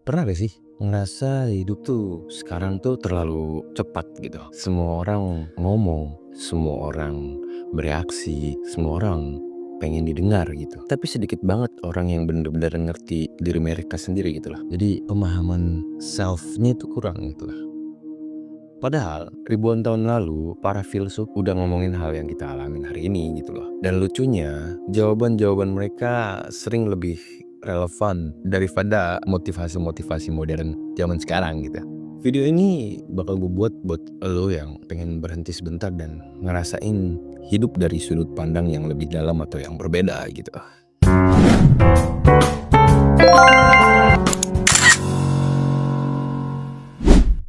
Pernah gak sih ngerasa hidup tuh sekarang tuh terlalu cepat gitu? Semua orang ngomong, semua orang bereaksi, semua orang pengen didengar gitu. Tapi sedikit banget orang yang bener-bener ngerti diri mereka sendiri gitu loh. Jadi pemahaman self-nya itu kurang gitu loh. Padahal ribuan tahun lalu para filsuf udah ngomongin hal yang kita alamin hari ini gitu loh. Dan lucunya jawaban-jawaban mereka sering lebih relevan daripada motivasi-motivasi modern zaman sekarang gitu. Video ini bakal gue buat lo yang pengen berhenti sebentar dan ngerasain hidup dari sudut pandang yang lebih dalam atau yang berbeda gitu.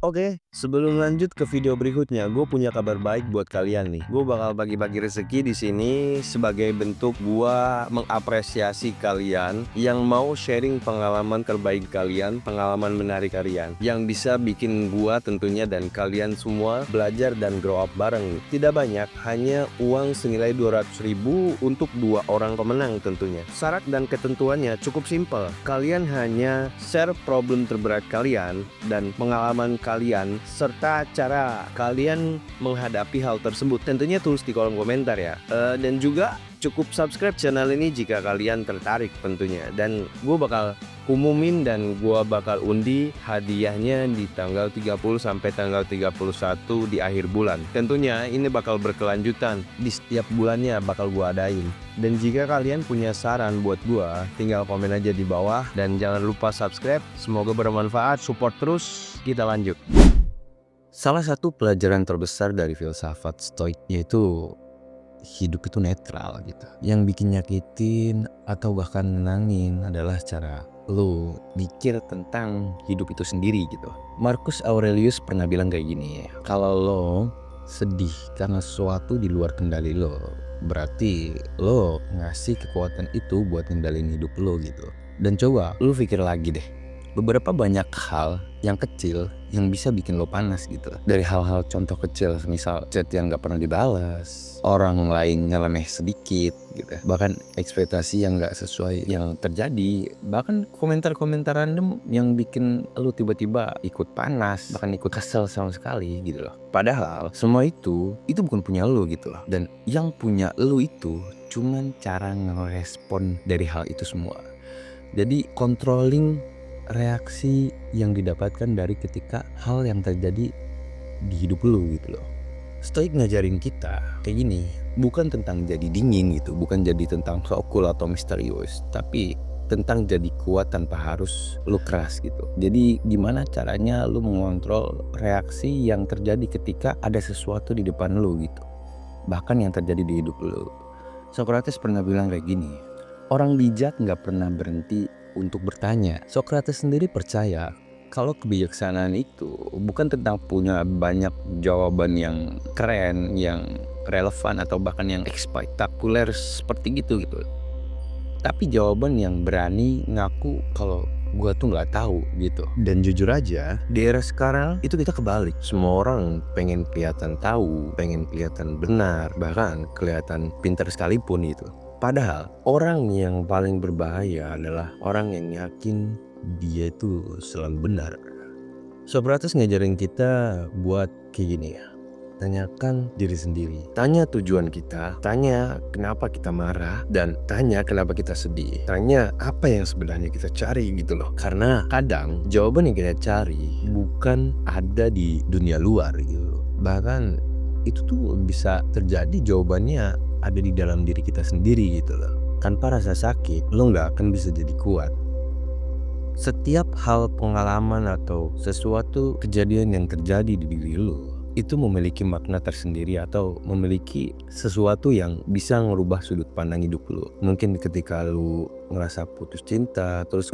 Oke, sebelum lanjut ke video berikutnya, gue punya kabar baik buat kalian nih. Gue bakal bagi-bagi rezeki di sini sebagai bentuk gue mengapresiasi kalian yang mau sharing pengalaman terbaik kalian, pengalaman menarik kalian, yang bisa bikin gue tentunya dan kalian semua belajar dan grow up bareng. Tidak banyak, hanya uang senilai 200.000 untuk 2 orang pemenang tentunya. Syarat dan ketentuannya cukup simpel. Kalian hanya share problem terberat kalian dan pengalaman kalian serta cara kalian menghadapi hal tersebut. Tentunya tulis di kolom komentar ya. Dan juga cukup subscribe channel ini jika kalian tertarik tentunya. Dan gue bakal umumin dan gue bakal undi hadiahnya di tanggal 30 sampai tanggal 31 di akhir bulan. Tentunya ini bakal berkelanjutan, di setiap bulannya bakal gue adain. Dan jika kalian punya saran buat gue, tinggal komen aja di bawah. Dan jangan lupa subscribe, semoga bermanfaat, support terus, kita lanjut. Salah satu pelajaran terbesar dari filsafat Stoik yaitu hidup itu netral gitu. Yang bikin nyakitin atau bahkan nenangin adalah cara lo mikir tentang hidup itu sendiri gitu. Marcus Aurelius pernah bilang kayak gini, kalau lo sedih karena sesuatu di luar kendali lo, berarti lo ngasih kekuatan itu buat ngendalin hidup lo gitu. Dan coba lo pikir lagi deh, beberapa banyak hal yang kecil yang bisa bikin lo panas gitu. Dari hal-hal contoh kecil, misal chat yang gak pernah dibalas, orang lain nyeleneh sedikit gitu, bahkan ekspektasi yang gak sesuai yang terjadi, bahkan komentar-komentar random yang bikin lo tiba-tiba ikut panas, bahkan ikut kesel sama sekali gitu loh. Padahal semua itu bukan punya lo gitu loh. Dan yang punya lo itu cuman cara ngerespon dari hal itu semua. Jadi controlling reaksi yang didapatkan dari ketika hal yang terjadi di hidup lu gitu loh. Stoik ngajarin kita kayak gini, bukan tentang jadi dingin gitu, bukan jadi tentang so cool atau misterius, tapi tentang jadi kuat tanpa harus lu keras gitu. Jadi gimana caranya lu mengontrol reaksi yang terjadi ketika ada sesuatu di depan lu gitu, bahkan yang terjadi di hidup lu. Socrates pernah bilang kayak gini, orang bijak gak pernah berhenti untuk bertanya. Socrates sendiri percaya kalau kebijaksanaan itu bukan tentang punya banyak jawaban yang keren, yang relevan atau bahkan yang spektakuler seperti gitu. Tapi jawaban yang berani ngaku kalau gue tuh nggak tahu gitu. Dan jujur aja, di era sekarang itu kita kebalik. Semua orang pengen kelihatan tahu, pengen kelihatan benar, bahkan kelihatan pintar sekalipun gitu. Padahal orang yang paling berbahaya adalah orang yang yakin dia itu selalu benar. Socrates ngajarin kita buat kayak gini ya. Tanyakan diri sendiri. Tanya tujuan kita, tanya kenapa kita marah, dan tanya kenapa kita sedih. Tanya apa yang sebenarnya kita cari gitu loh. Karena kadang jawaban yang kita cari bukan ada di dunia luar gitu. Bahkan itu tuh bisa terjadi jawabannya ada di dalam diri kita sendiri gitu loh. Tanpa rasa sakit, lo gak akan bisa jadi kuat. Setiap hal pengalaman atau sesuatu kejadian yang terjadi di diri lo itu memiliki makna tersendiri atau memiliki sesuatu yang bisa ngerubah sudut pandang hidup lu. Mungkin ketika lu ngerasa putus cinta, terus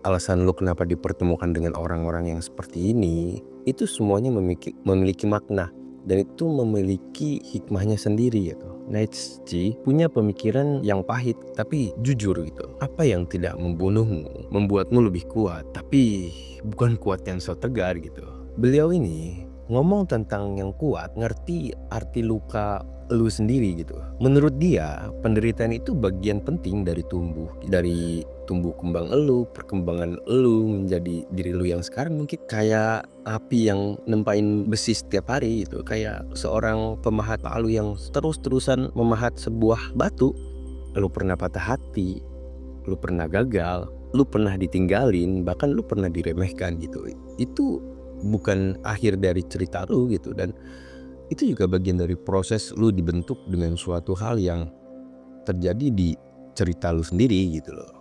alasan lu kenapa dipertemukan dengan orang-orang yang seperti ini, itu semuanya memiliki makna dan itu memiliki hikmahnya sendiri gitu. Nietzsche punya pemikiran yang pahit tapi jujur gitu. Apa yang tidak membunuhmu membuatmu lebih kuat, tapi bukan kuat yang so tegar gitu. Beliau ini ngomong tentang yang kuat, ngerti arti luka lu sendiri gitu. Menurut dia, penderitaan itu bagian penting dari tumbuh, dari tumbuh kembang elu, perkembangan elu menjadi diri lu yang sekarang mungkin kayak api yang nempain besi setiap hari gitu. Kayak seorang pemahat palu yang terus-terusan memahat sebuah batu. Lu pernah patah hati, lu pernah gagal, lu pernah ditinggalin, bahkan lu pernah diremehkan gitu. Itu bukan akhir dari cerita lu gitu, dan itu juga bagian dari proses lu dibentuk dengan suatu hal yang terjadi di cerita lu sendiri gitu loh.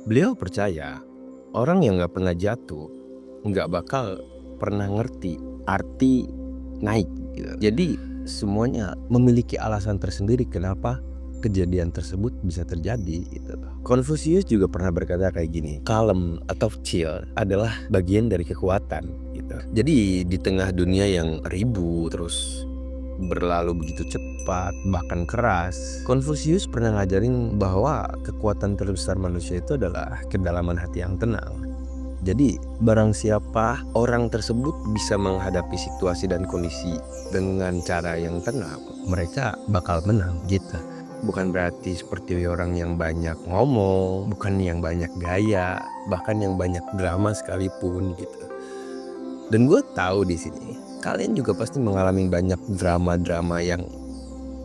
Beliau percaya orang yang gak pernah jatuh gak bakal pernah ngerti arti naik gitu. Jadi semuanya memiliki alasan tersendiri kenapa kejadian tersebut bisa terjadi gitu. Confucius juga pernah berkata kayak gini, kalem atau chill adalah bagian dari kekuatan gitu. Jadi di tengah dunia yang ribut terus berlalu begitu cepat bahkan keras, Confucius pernah ngajarin bahwa kekuatan terbesar manusia itu adalah kedalaman hati yang tenang. Jadi barang siapa orang tersebut bisa menghadapi situasi dan kondisi dengan cara yang tenang, mereka bakal menang gitu. Bukan berarti seperti orang yang banyak ngomong, bukan yang banyak gaya, bahkan yang banyak drama sekalipun gitu. Dan gue tahu di sini kalian juga pasti mengalami banyak drama-drama yang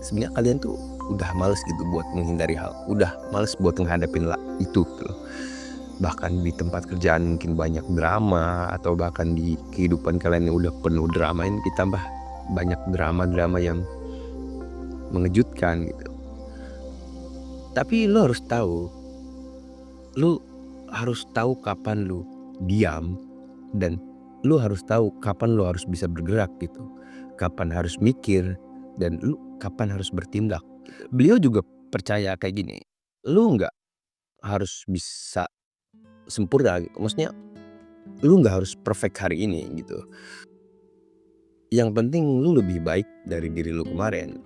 sebenarnya kalian tuh udah males gitu buat menghindari hal, udah males buat menghadapin itu tuh. Bahkan di tempat kerjaan mungkin banyak drama, atau bahkan di kehidupan kalian yang udah penuh drama ini ditambah banyak drama-drama yang mengejutkan gitu. Tapi lo harus tahu kapan lo diam, dan lo harus tahu kapan lo harus bisa bergerak gitu. Kapan harus mikir, dan lo kapan harus bertindak. Beliau juga percaya kayak gini, lo nggak harus bisa sempurna gitu. Maksudnya lu nggak harus perfect hari ini gitu. Yang penting lu lebih baik dari diri lu kemarin.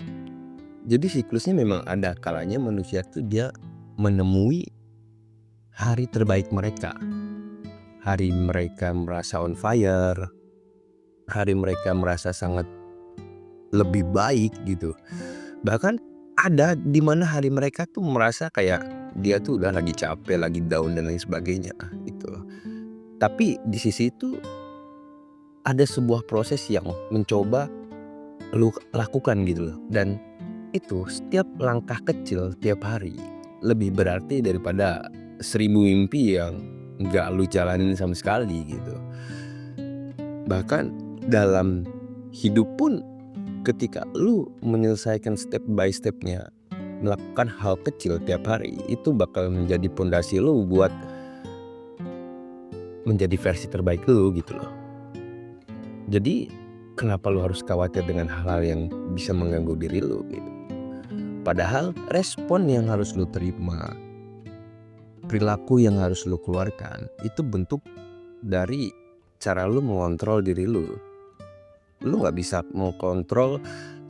Jadi siklusnya memang ada kalanya manusia tuh dia menemui hari terbaik mereka. Hari mereka merasa on fire, hari mereka merasa sangat lebih baik gitu. Bahkan ada di mana hari mereka tuh merasa kayak dia tuh udah lagi capek, lagi down dan lain sebagainya gitu. Tapi di sisi itu ada sebuah proses yang mencoba lu lakukan gitu loh. Dan itu setiap langkah kecil tiap hari lebih berarti daripada 1000 mimpi yang gak lu jalanin sama sekali gitu. Bahkan dalam hidup pun ketika lu menyelesaikan step by stepnya, melakukan hal kecil tiap hari, itu bakal menjadi pondasi lu buat menjadi versi terbaik lu gitu loh. Jadi kenapa lu harus khawatir dengan hal-hal yang bisa mengganggu diri lu gitu. Padahal respon yang harus lu terima, perilaku yang harus lu keluarkan, itu bentuk dari cara lu mengontrol diri lu. Lu gak bisa mengontrol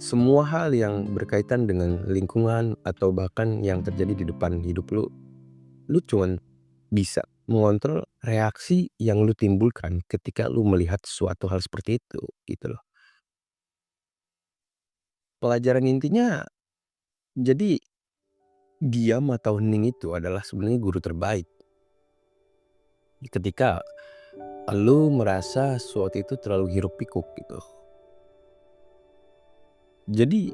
semua hal yang berkaitan dengan lingkungan atau bahkan yang terjadi di depan hidup lu. Lu cuman bisa mengontrol reaksi yang lu timbulkan ketika lu melihat suatu hal seperti itu gitu loh. Pelajaran intinya, jadi diam atau hening itu adalah sebenarnya guru terbaik. Ketika lu merasa sesuatu itu terlalu hiruk pikuk gitu. Jadi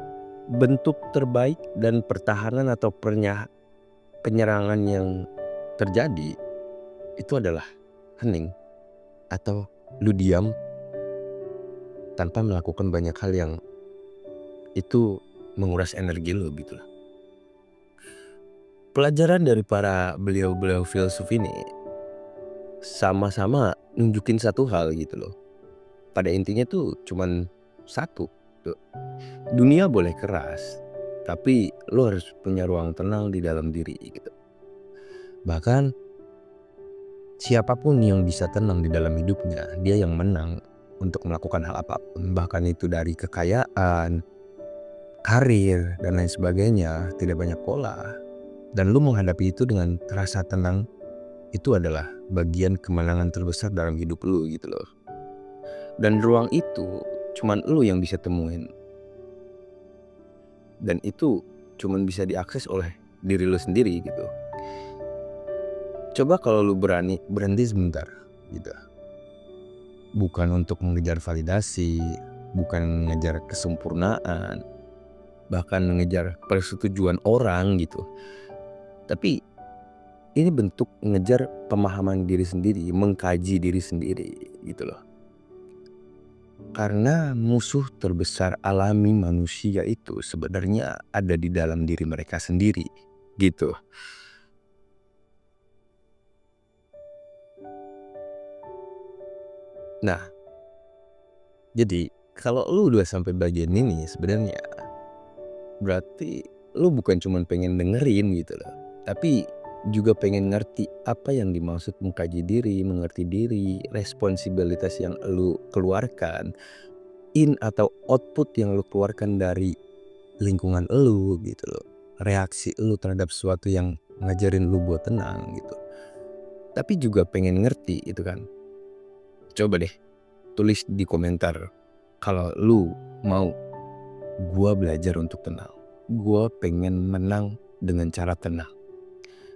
bentuk terbaik dan pertahanan atau penyerangan yang terjadi itu adalah hening, atau lu diam tanpa melakukan banyak hal yang itu menguras energi lu gitu lah. Pelajaran dari para beliau-beliau filsuf ini sama-sama nunjukin satu hal gitu loh. Pada intinya tuh cuman satu tuh. Dunia boleh keras, tapi lo harus punya ruang tenang di dalam diri gitu. Bahkan siapapun yang bisa tenang di dalam hidupnya, dia yang menang untuk melakukan hal apapun. Bahkan itu dari kekayaan, karir, dan lain sebagainya, tidak banyak pola. Dan lu menghadapi itu dengan rasa tenang, itu adalah bagian kemenangan terbesar dalam hidup lu gitu loh. Dan ruang itu cuman lu yang bisa temuin. Dan itu cuman bisa diakses oleh diri lu sendiri gitu. Coba kalau lu berhenti sebentar gitu. Bukan untuk mengejar validasi, bukan mengejar kesempurnaan, bahkan mengejar persetujuan orang gitu. Tapi ini bentuk mengejar pemahaman diri sendiri, mengkaji diri sendiri gitu loh. Karena musuh terbesar alami manusia itu sebenarnya ada di dalam diri mereka sendiri gitu. Nah, jadi kalau lu udah sampai bagian ini sebenarnya berarti lu bukan cuma pengen dengerin gitu loh, tapi juga pengen ngerti apa yang dimaksud mengkaji diri, mengerti diri, responsibilitas yang lu keluarkan, atau output yang lu keluarkan dari lingkungan lu gitu loh. Reaksi lu terhadap sesuatu yang ngajarin lu buat tenang gitu. Tapi juga pengen ngerti itu kan. Coba deh tulis di komentar kalau lu mau gua belajar untuk tenang. Gua pengen menang dengan cara tenang.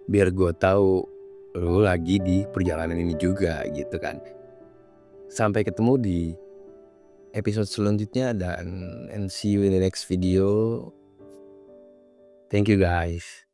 Biar gua tahu lu lagi di perjalanan ini juga gitu kan. Sampai ketemu di episode selanjutnya dan see you in the next video. Thank you guys.